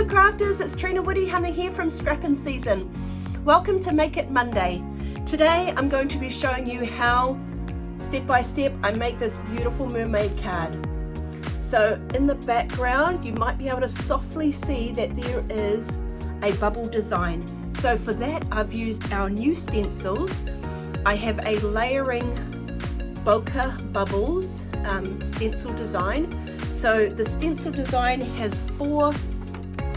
crafters, it's Trina Woody-Hunter here from Scrap and Season. Welcome to Make It Monday. Today I'm going to be showing you how, step by step, I make this beautiful mermaid card. So in the background you might be able to softly see that there is a bubble design. So for that I've used our new stencils. I have a layering Bokeh bubbles stencil design. So the stencil design has 4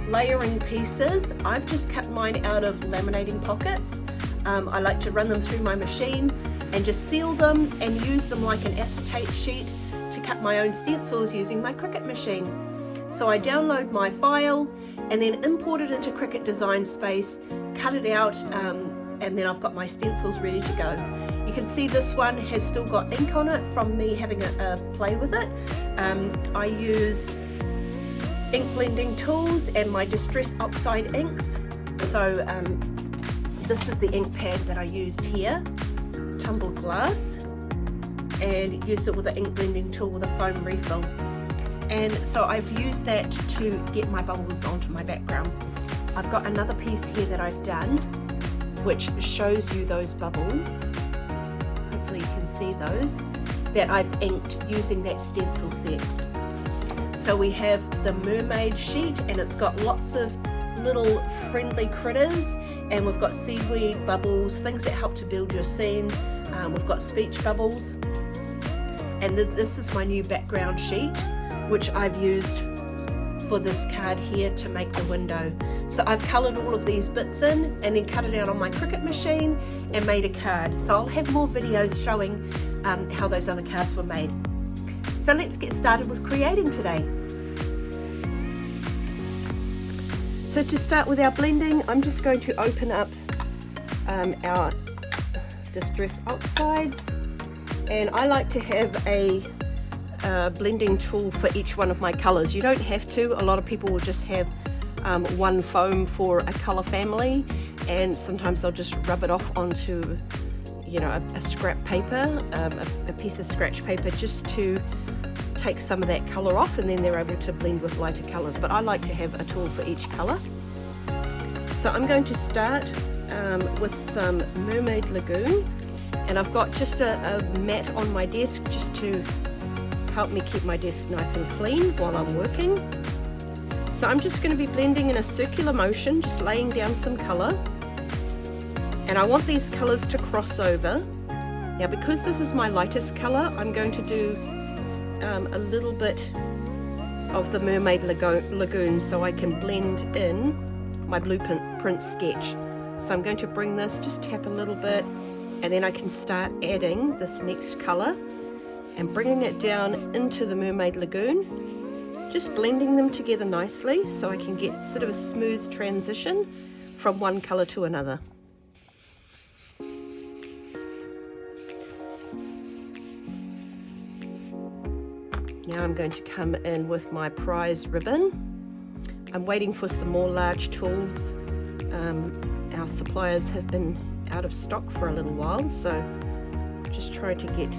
layering pieces. I've just cut mine out of laminating pockets. I like to run them through my machine and just seal them and use them like an acetate sheet to cut my own stencils using my Cricut machine. So I download my file and then import it into Cricut Design Space, cut it out, and then I've got my stencils ready to go. You can see this one has still got ink on it from me having a play with it. I use ink blending tools and my Distress Oxide inks. So this is the ink pad that I used here, tumbled glass, and used it with an ink blending tool with a foam refill. And so I've used that to get my bubbles onto my background. I've got another piece here that I've done which shows you those bubbles. Hopefully you can see those, that I've inked using that stencil set. So we have the mermaid sheet and it's got lots of little friendly critters, and we've got seaweed bubbles, things that help to build your scene. We've got speech bubbles, and this is my new background sheet which I've used for this card here to make the window. So I've coloured all of these bits in and then cut it out on my Cricut machine and made a card. So I'll have more videos showing how those other cards were made. So let's get started with creating today. So to start with our blending, I'm just going to open up our Distress Oxides, and I like to have a blending tool for each one of my colours. You don't have to. A lot of people will just have one foam for a colour family, and sometimes they'll just rub it off onto, you know, a scrap paper, a piece of scratch paper, just to take some of that colour off, and then they're able to blend with lighter colours. But I like to have a tool for each colour. So I'm going to start with some Mermaid Lagoon, and I've got just a mat on my desk just to help me keep my desk nice and clean while I'm working. So I'm just going to be blending in a circular motion, just laying down some colour, and I want these colours to cross over. Now because this is my lightest colour, I'm going to do a little bit of the Mermaid Lagoon so I can blend in my blueprint sketch. So I'm going to bring this, just tap a little bit, and then I can start adding this next colour and bringing it down into the Mermaid Lagoon, just blending them together nicely so I can get sort of a smooth transition from one colour to another. Now I'm going to come in with my prize ribbon. I'm waiting for some more large tools. Our suppliers have been out of stock for a little while, so just trying to get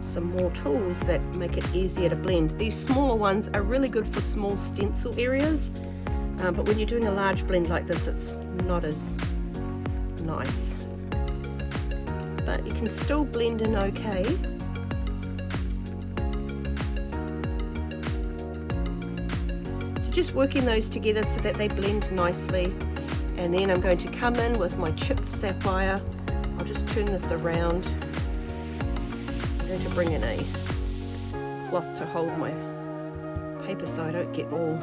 some more tools that make it easier to blend. These smaller ones are really good for small stencil areas, but when you're doing a large blend like this, it's not as nice. But you can still blend in okay. So just working those together so that they blend nicely. And then I'm going to come in with my chipped sapphire. I'll just turn this around. I'm going to bring in a cloth to hold my paper so I don't get all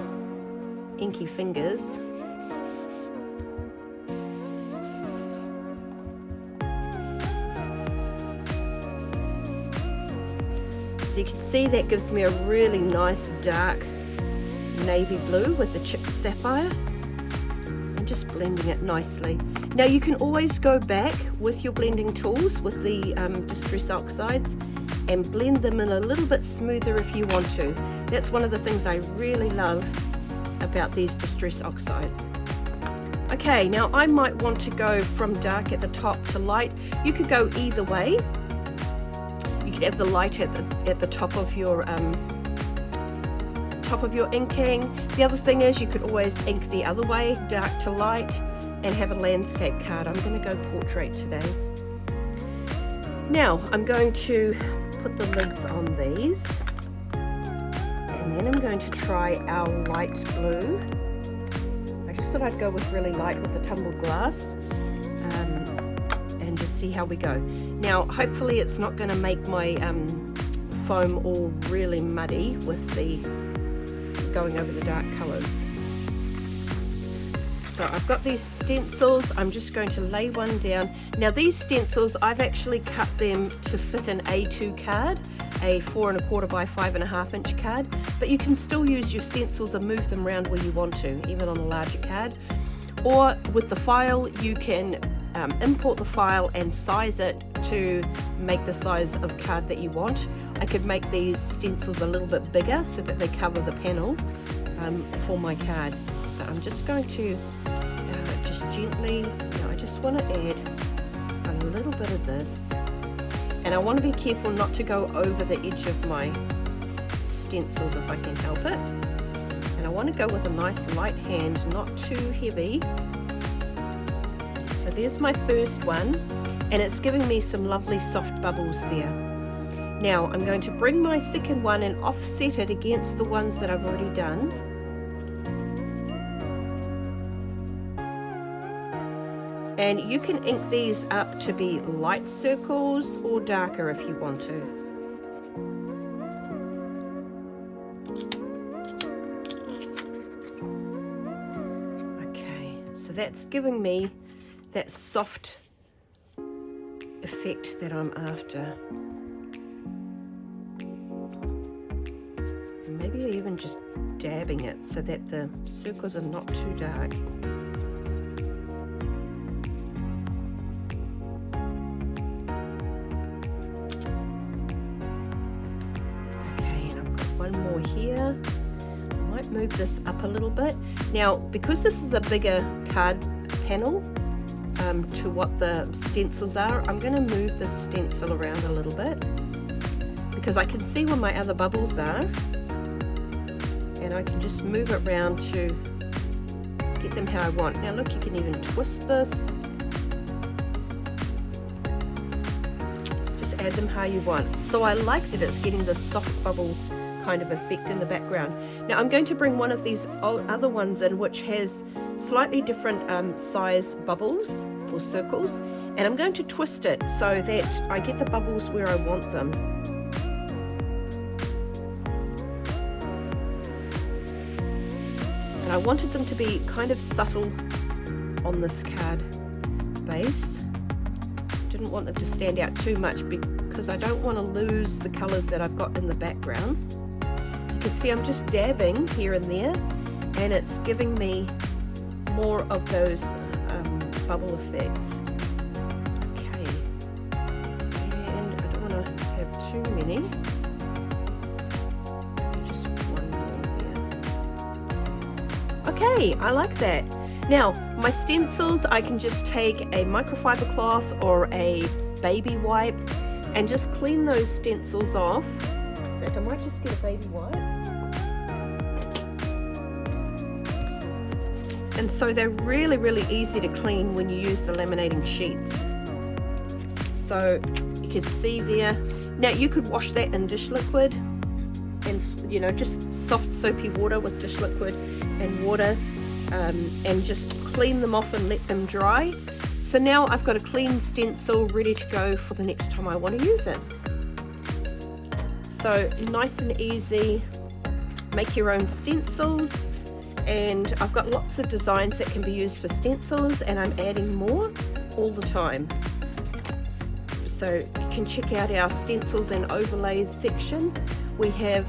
inky fingers. So you can see that gives me a really nice dark navy blue with the chipped sapphire. I'm just blending it nicely. Now you can always go back with your blending tools with the Distress Oxides and blend them in a little bit smoother if you want to. That's one of the things I really love about these Distress Oxides. Okay, now I might want to go from dark at the top to light. You could go either way. You could have the light at the top of your top of your inking. The other thing is you could always ink the other way, dark to light, and have a landscape card. I'm going to go portrait today. Now I'm going to put the lids on these, and then I'm going to try our light blue. I just thought I'd go with really light with the tumbled glass, and just see how we go. Now hopefully it's not going to make my foam all really muddy with the going over the dark colors. So I've got these stencils. I'm just going to lay one down. Now these stencils, I've actually cut them to fit an A2 card, a 4 1/4 by 5 1/2 inch card, but you can still use your stencils and move them around where you want to, even on a larger card. Or with the file, you can import the file and size it to make the size of card that you want. I could make these stencils a little bit bigger so that they cover the panel for my card. But I'm just going to just gently, I just want to add a little bit of this, and I want to be careful not to go over the edge of my stencils if I can help it. And I want to go with a nice light hand, not too heavy. So there's my first one, and it's giving me some lovely soft bubbles there. Now I'm going to bring my second one and offset it against the ones that I've already done. And you can ink these up to be light circles or darker if you want to. Okay, so that's giving me that soft effect that I'm after. Maybe even just dabbing it so that the circles are not too dark. More here. I might move this up a little bit. Now, because this is a bigger card panel to what the stencils are, I'm going to move the stencil around a little bit because I can see where my other bubbles are, and I can just move it around to get them how I want. Now look, you can even twist this. Just add them how you want. So I like that it's getting this soft bubble kind of effect in the background. Now I'm going to bring one of these other ones in which has slightly different size bubbles or circles, and I'm going to twist it so that I get the bubbles where I want them. And I wanted them to be kind of subtle on this card base. Didn't want them to stand out too much because I don't want to lose the colors that I've got in the background. You can see I'm just dabbing here and there, and it's giving me more of those bubble effects. Okay, and I don't want to have too many. Just one more there. Okay, I like that. Now, my stencils, I can just take a microfiber cloth or a baby wipe and just clean those stencils off. In fact, I might just get a baby wipe. And so they're really, really easy to clean when you use the laminating sheets. So you can see there. Now you could wash that in dish liquid and, you know, just soft soapy water with dish liquid and water, and just clean them off and let them dry. So now I've got a clean stencil ready to go for the next time I want to use it. So nice and easy, make your own stencils, and I've got lots of designs that can be used for stencils, and I'm adding more all the time. So you can check out our stencils and overlays section. We have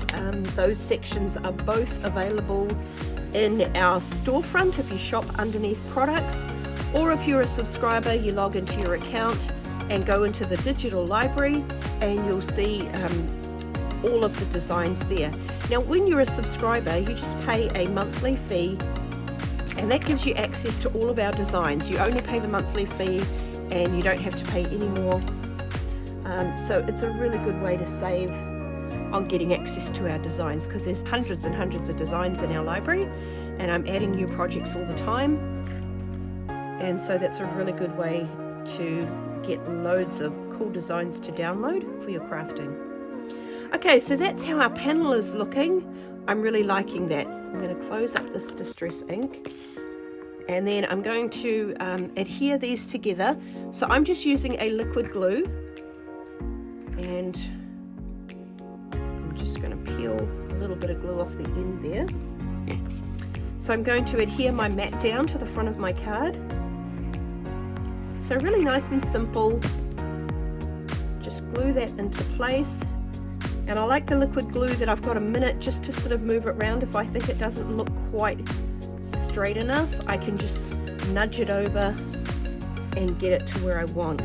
those sections are both available in our storefront if you shop underneath products, or if you're a subscriber, you log into your account and go into the digital library and you'll see all of the designs there. Now when you're a subscriber, you just pay a monthly fee, and that gives you access to all of our designs. You only pay the monthly fee and you don't have to pay any more. So it's a really good way to save on getting access to our designs, because there's hundreds and hundreds of designs in our library, and I'm adding new projects all the time. And so that's a really good way to get loads of cool designs to download for your crafting. Okay, so that's how our panel is looking. I'm really liking that. I'm going to close up this distress ink, and then I'm going to adhere these together. So I'm just using a liquid glue, and I'm just going to peel a little bit of glue off the end there. So I'm going to adhere my mat down to the front of my card. So really nice and simple. Just glue that into place. And I like the liquid glue that I've got a minute just to sort of move it around. If I think it doesn't look quite straight enough, I can just nudge it over and get it to where I want.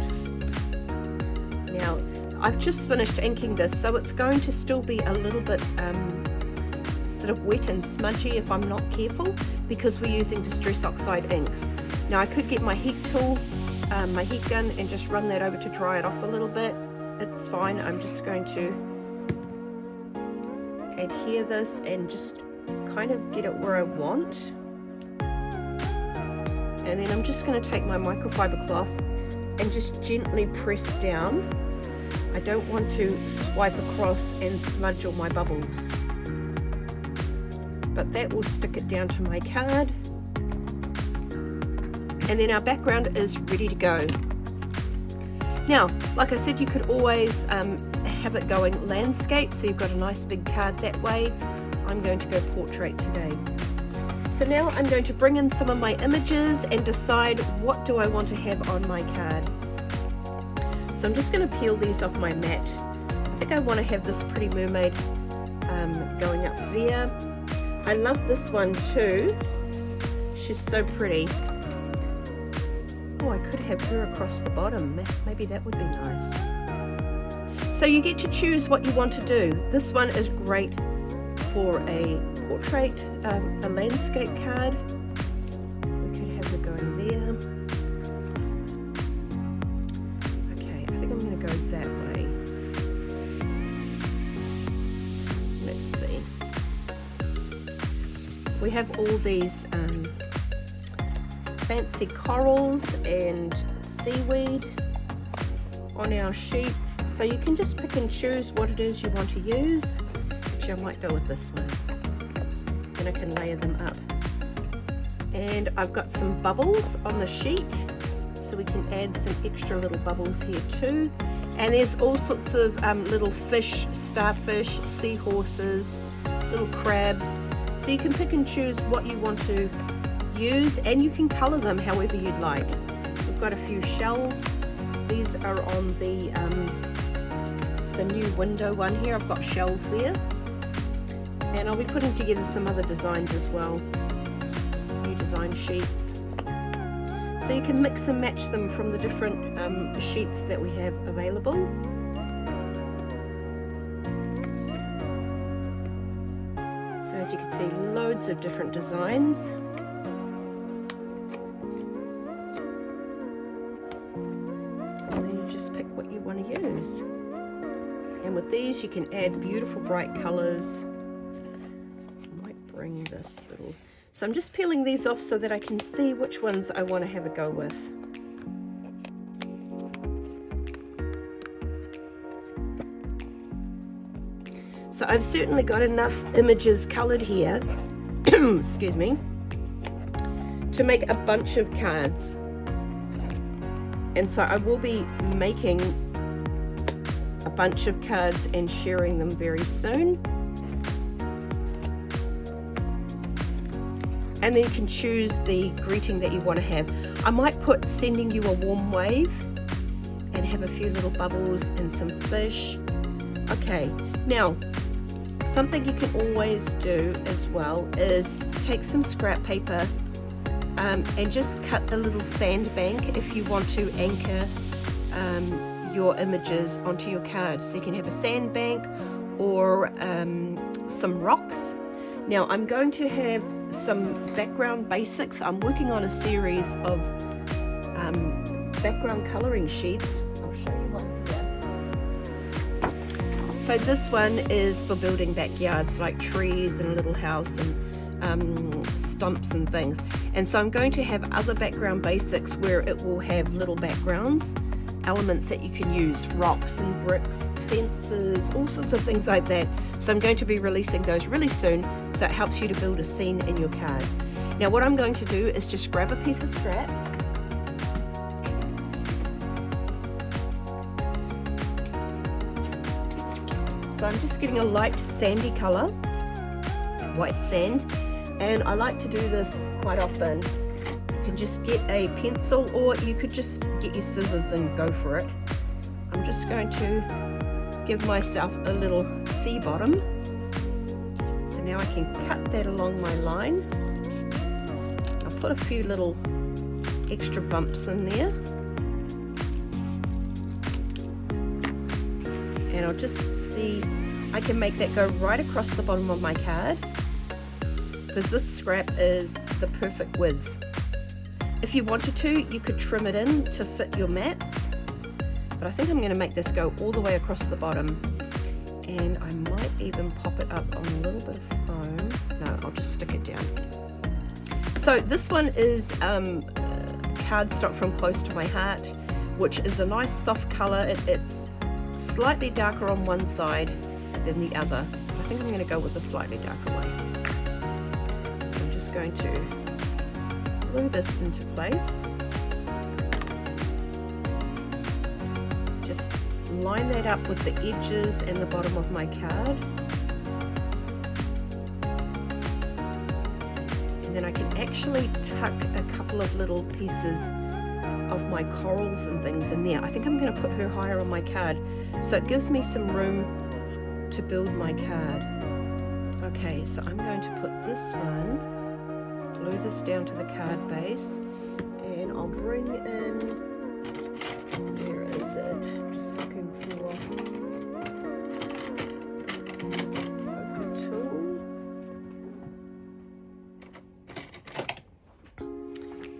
Now, I've just finished inking this, so it's going to still be a little bit sort of wet and smudgy if I'm not careful, because we're using Distress Oxide inks. Now, I could get my heat tool, my heat gun, and just run that over to dry it off a little bit. It's fine. I'm just going to adhere this and just kind of get it where I want. And then I'm just going to take my microfiber cloth and just gently press down. I don't want to swipe across and smudge all my bubbles, but that will stick it down to my card. And then our background is ready to go. Now, like I said, you could always have it going landscape, so you've got a nice big card that way. I'm going to go portrait today. So now I'm going to bring in some of my images and decide what do I want to have on my card. So I'm just going to peel these off my mat. I think I want to have this pretty mermaid going up there. I love this one too. She's so pretty. Oh, I could have her across the bottom. Maybe that would be nice. So you get to choose what you want to do. This one is great for a portrait, a landscape card. We could have her going there. Okay, I think I'm going to go that way. Let's see. We have all these fancy corals and seaweed on our sheets, so you can just pick and choose what it is you want to use. Actually, I might go with this one, and I can layer them up. And I've got some bubbles on the sheet, so we can add some extra little bubbles here too. And there's all sorts of little fish, starfish, seahorses, little crabs, so you can pick and choose what you want to use, and you can color them however you'd like. We've got a few shells. These are on the new window one here. I've got shells there, and I'll be putting together some other designs as well, new design sheets, so you can mix and match them from the different sheets that we have available. So as you can see, loads of different designs. Just pick what you want to use, and with these you can add beautiful bright colors. I might bring this little, so I'm just peeling these off so that I can see which ones I want to have a go with. So I've certainly got enough images colored here excuse me, to make a bunch of cards. And so I will be making a bunch of cards and sharing them very soon. And then you can choose the greeting that you want to have. I might put sending you a warm wave and have a few little bubbles and some fish. Okay, now something you can always do as well is take some scrap paper and just cut a little sandbank if you want to anchor your images onto your card. So you can have a sandbank or some rocks. Now I'm going to have some background basics. I'm working on a series of background coloring sheets. I'll show you one So this one is for building backyards like trees and a little house and stumps and things. And so I'm going to have other background basics where it will have little backgrounds, elements that you can use, rocks and bricks, fences, all sorts of things like that. So I'm going to be releasing those really soon, so it helps you to build a scene in your card. Now what I'm going to do is just grab a piece of scrap. So I'm just getting a light sandy colour, white sand, and I like to do this quite often. You can just get a pencil, or you could just get your scissors and go for it. I'm just going to give myself a little sea bottom. So now I can cut that along my line. I'll put a few little extra bumps in there. And I'll just see, I can make that go right across the bottom of my card, because this scrap is the perfect width. If you wanted to, you could trim it in to fit your mats, but I think I'm going to make this go all the way across the bottom, and I might even pop it up on a little bit of foam. No, I'll just stick it down. So this one is cardstock from Close to My Heart, which is a nice soft colour. It's slightly darker on one side than the other. I think I'm going to go with the slightly darker way. So I'm just going to glue this into place. Just line that up with the edges and the bottom of my card. And then I can actually tuck a couple of little pieces of my corals and things in there. I think I'm going to put her higher on my card, so it gives me some room to build my card. Okay, so I'm going to put this one, glue this down to the card base, and I'll bring in, where is it? Just looking for Bokeh tool.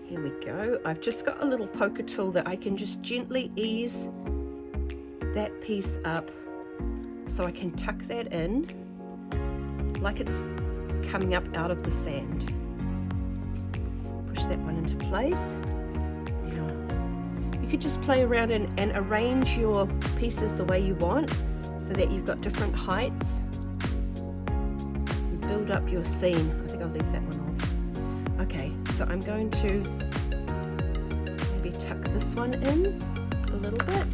Here we go. I've just got a little poker tool that I can just gently ease that piece up, so I can tuck that in like it's coming up out of the sand. Push that one into place. Now, you could just play around and arrange your pieces the way you want, so that you've got different heights. And build up your scene. I think I'll leave that one off. Okay, so I'm going to maybe tuck this one in a little bit.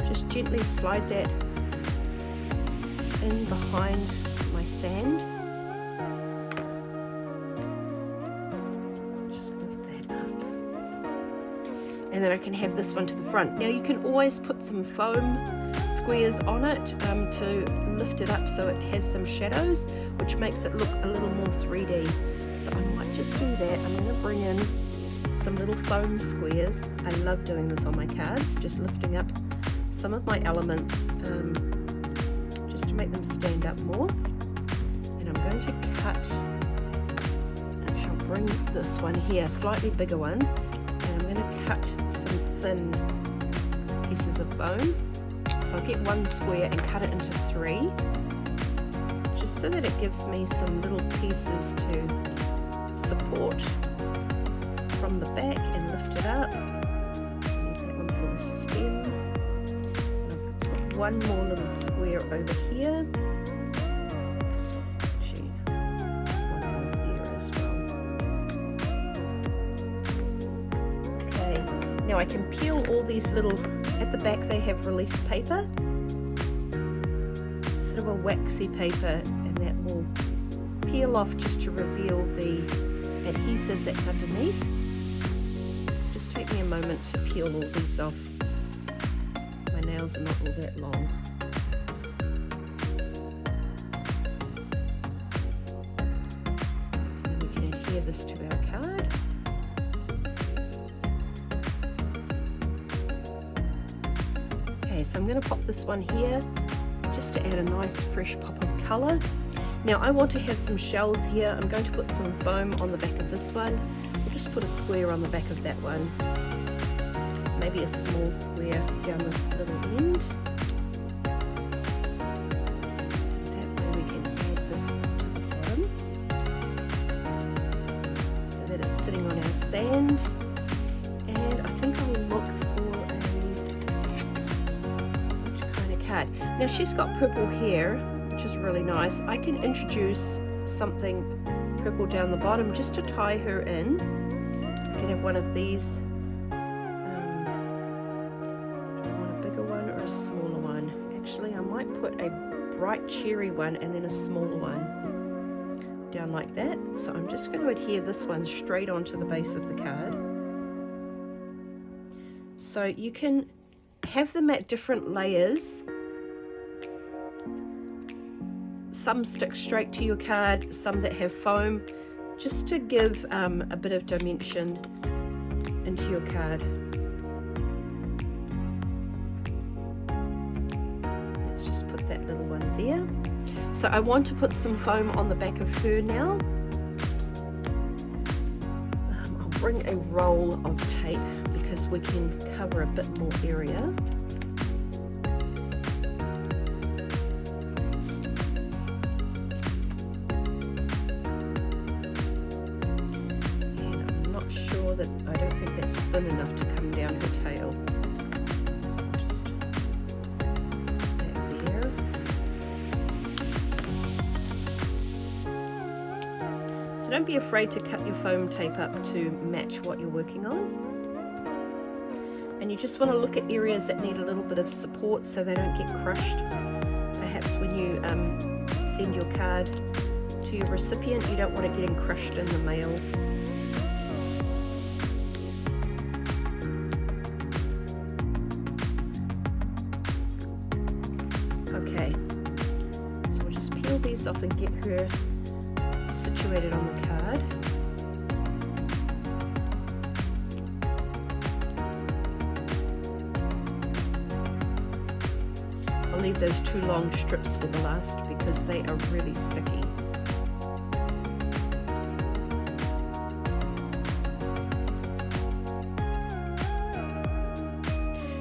Just gently slide that in behind my sand. Just lift that up. And then I can have this one to the front. Now you can always put some foam squares on it to lift it up so it has some shadows, which makes it look a little more 3D. So I might just do that. I'm going to bring in some little foam squares. I love doing this on my cards, just lifting up some of my elements just to make them stand up more. And I'm going to cut, actually I'll bring this one here, slightly bigger ones, and I'm going to cut some thin pieces of foam. So I'll get one square and cut it into 3, just so that it gives me some little pieces to support from the back and lift it up. And that one for the stem. One more little square over here. Actually, one more there as well. Okay, now I can peel all these little, at the back they have release paper, sort of a waxy paper, and that will peel off just to reveal the adhesive that's underneath. So just take me a moment to peel all these off. My nails are not all that long. And we can adhere this to our card. Okay, so I'm going to pop this one here just to add a nice fresh pop of colour. Now I want to have some shells here. I'm going to put some foam on the back of this one. We'll just put a square on the back of that one. Maybe a small square down this little end. That way we can add this to the bottom so that it's sitting on our sand. And I think I'll look for which kind of card. Now she's got purple hair, which is really nice. I can introduce something purple down the bottom just to tie her in. I can have one of these. Do I want a bigger one or a smaller one? Actually, I might put a bright cherry one and then a smaller one down like that. So I'm just going to adhere this one straight onto the base of the card. So you can have them at different layers. Some stick straight to your card, some that have foam, just to give a bit of dimension into your card. Let's just put that little one there. So I want to put some foam on the back of her now. I'll bring a roll of tape because we can cover a bit more area. I don't think that's thin enough to come down her tail. So I'll just put that there. So don't be afraid to cut your foam tape up to match what you're working on. And you just want to look at areas that need a little bit of support so they don't get crushed. Perhaps when you send your card to your recipient, you don't want it getting crushed in the mail. Okay, so we'll just peel these off and get her situated on the card. I'll leave those two long strips for the last because they are really sticky.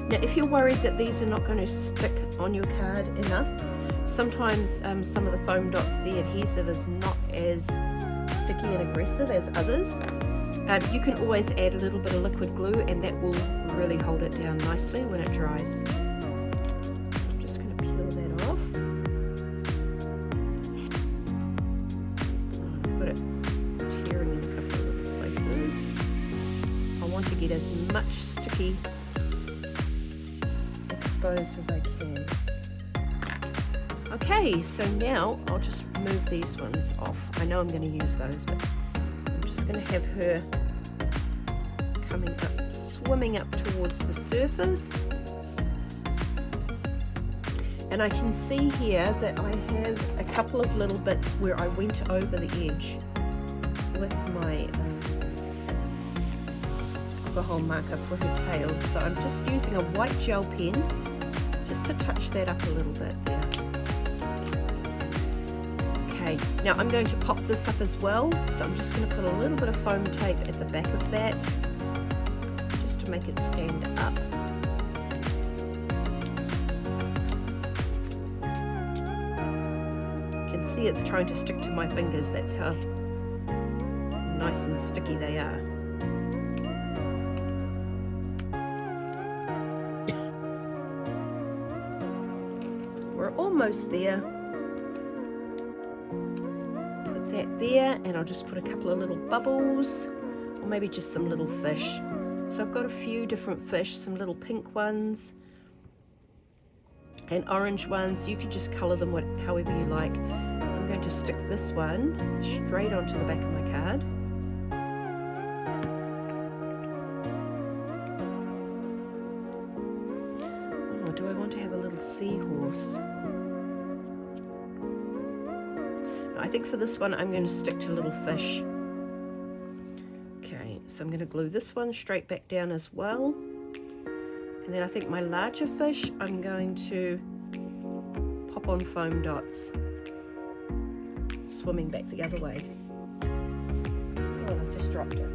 Now if you're worried that these are not going to stick on your card enough, sometimes some of the foam dots, the adhesive is not as sticky and aggressive as others. You can always add a little bit of liquid glue and that will really hold it down nicely when it dries. So I'm just going to peel that off. I've got it tearing in a couple of places. I want to get as much sticky exposed as I can. Okay, so now I'll just move these ones off. I know I'm going to use those, but I'm just going to have her coming up, swimming up towards the surface. And I can see here that I have a couple of little bits where I went over the edge with my alcohol marker for her tail. So I'm just using a white gel pen just to touch that up a little bit there. Okay, now I'm going to pop this up as well, so I'm just going to put a little bit of foam tape at the back of that just to make it stand up. You can see it's trying to stick to my fingers, that's how nice and sticky they are. We're almost there. Put that there, and I'll just put a couple of little bubbles, or maybe just some little fish. So I've got a few different fish, some little pink ones and orange ones. You could just colour them however you like. I'm going to stick this one straight onto the back of my card. Oh, do I want to have a little seahorse? I think for this one I'm going to stick to little fish. Okay, so I'm going to glue this one straight back down as well. And then I think my larger fish I'm going to pop on foam dots. swimming back the other way. Oh, I've just dropped it.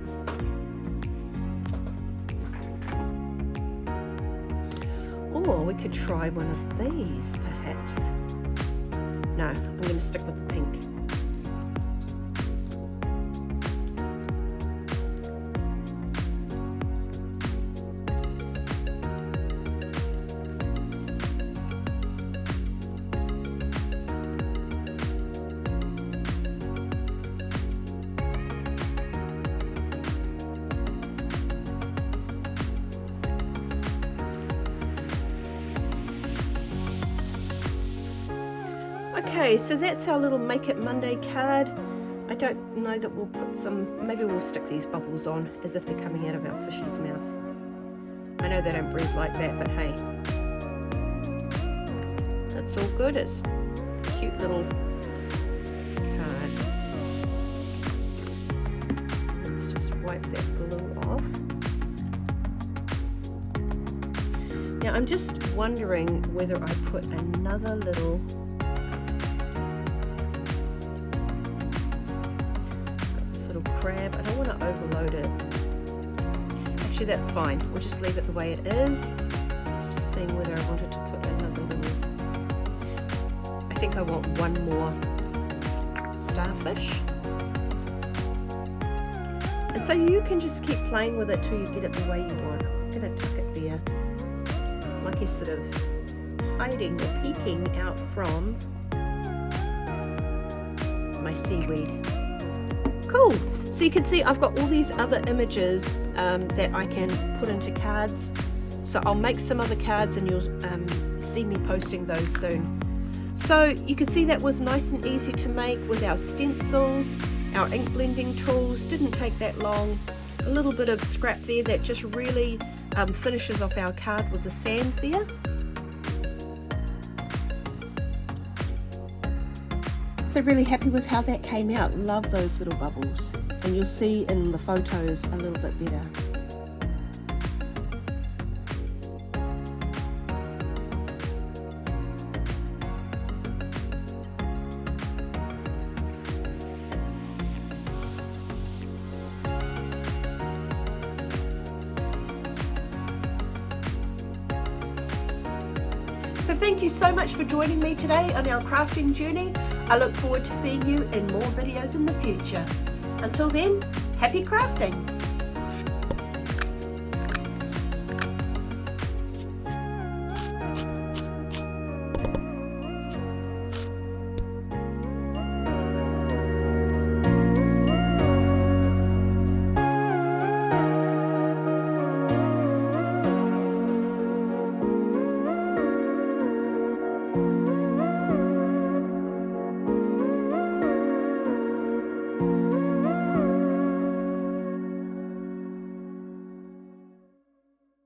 Or we could try one of these, perhaps. No, I'm going to stick with the pink. Okay, so that's our little Make It Monday card. I don't know that we'll put some, maybe we'll stick these bubbles on as if they're coming out of our fish's mouth. I know they don't breathe like that, but hey, that's all good. It's a cute little card. Let's just wipe that glue off. Now I'm just wondering whether I put another little crab. I don't want to overload it. Actually, that's fine. We'll just leave it the way it is. I was just seeing whether I wanted to put another little... I think I want one more starfish. And so you can just keep playing with it till you get it the way you want. I'm going to tuck it there. Like he's sort of hiding or peeking out from my seaweed. Cool! So you can see I've got all these other images that I can put into cards. So I'll make some other cards and you'll see me posting those soon. So you can see that was nice and easy to make with our stencils, our ink blending tools. Didn't take that long. A little bit of scrap there that just really finishes off our card with the sand there. So really happy with how that came out. Love those little bubbles. And you'll see in the photos a little bit better. So thank you so much for joining me today on our crafting journey. I look forward to seeing you in more videos in the future. Until then, happy crafting!